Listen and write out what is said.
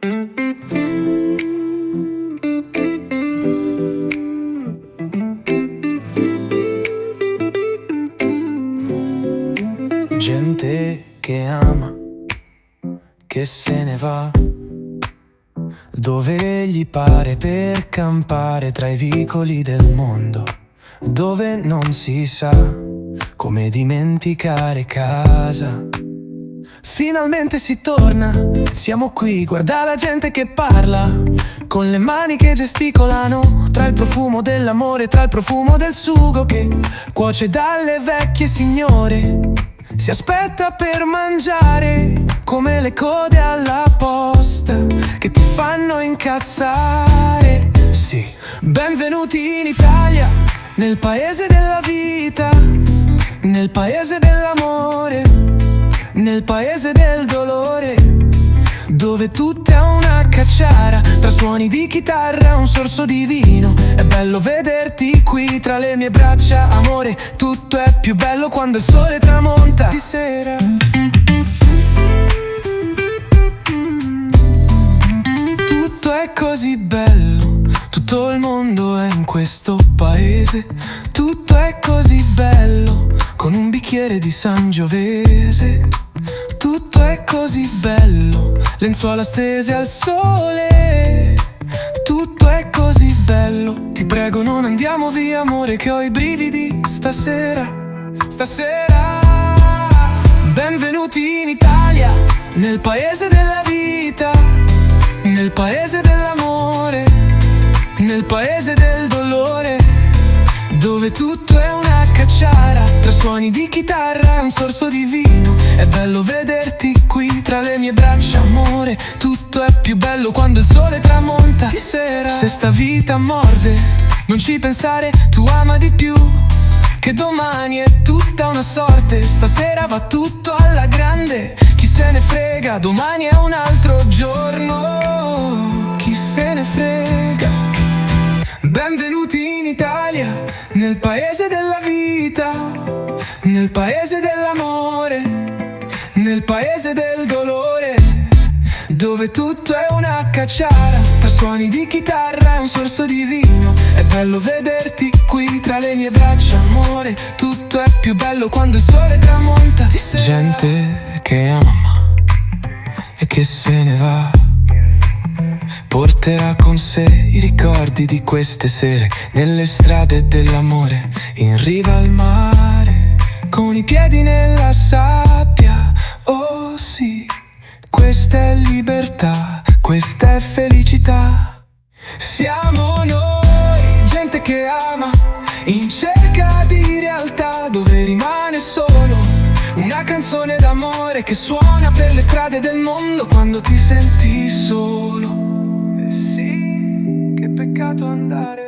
Gente che ama, che se ne va dove gli pare per campare tra i vicoli del mondo, dove non si sa come dimenticare casa. Finalmente si torna, siamo qui, guarda la gente che parla, con le mani che gesticolano, tra il profumo dell'amore, tra il profumo del sugo che cuoce dalle vecchie signore. Si aspetta per mangiare, come le code alla posta che ti fanno incazzare. Sì, benvenuti in Italia, nel paese della vita, nel paese dell'amore, nel paese del dolore, dove tutto è una cacciara, tra suoni di chitarra e un sorso di vino. È bello vederti qui tra le mie braccia, amore. Tutto è più bello quando il sole tramonta di sera. Tutto è così bello, tutto il mondo è in questo paese. Tutto è così bello, con un bicchiere di Sangiovese. Tutto è così bello, lenzuola stese al sole. Tutto è così bello, ti prego non andiamo via amore, che ho i brividi stasera. Stasera. Benvenuti in Italia, nel paese della vita, nel paese dell'amore, nel paese del dolore, dove tutto è una cacciara, tra suoni di chitarra e un sorso di vino. È bello vederti qui tra le mie braccia, amore. Tutto è più bello quando il sole tramonta di sera. Se sta vita morde, non ci pensare, tu ama di più, che domani è tutta una sorte. Stasera va tutto alla grande, chi se ne frega, domani è un altro giorno, chi se ne frega. Benvenuti in Italia, nel paese della vita, nel paese dell'amore, nel paese del dolore, dove tutto è una cacciara, tra suoni di chitarra e un sorso di vino. È bello vederti qui tra le mie braccia, amore. Tutto è più bello quando il sole tramonta di sera. Gente che ama e che se ne va, porterà con sé i ricordi di queste sere, nelle strade dell'amore, in riva al mare, con i piedi nella sabbia. Oh sì, questa è libertà, questa è felicità. Siamo noi, gente che ama, in cerca di realtà, dove rimane solo una canzone d'amore che suona per le strade del mondo quando ti senti solo. Sì, che peccato andare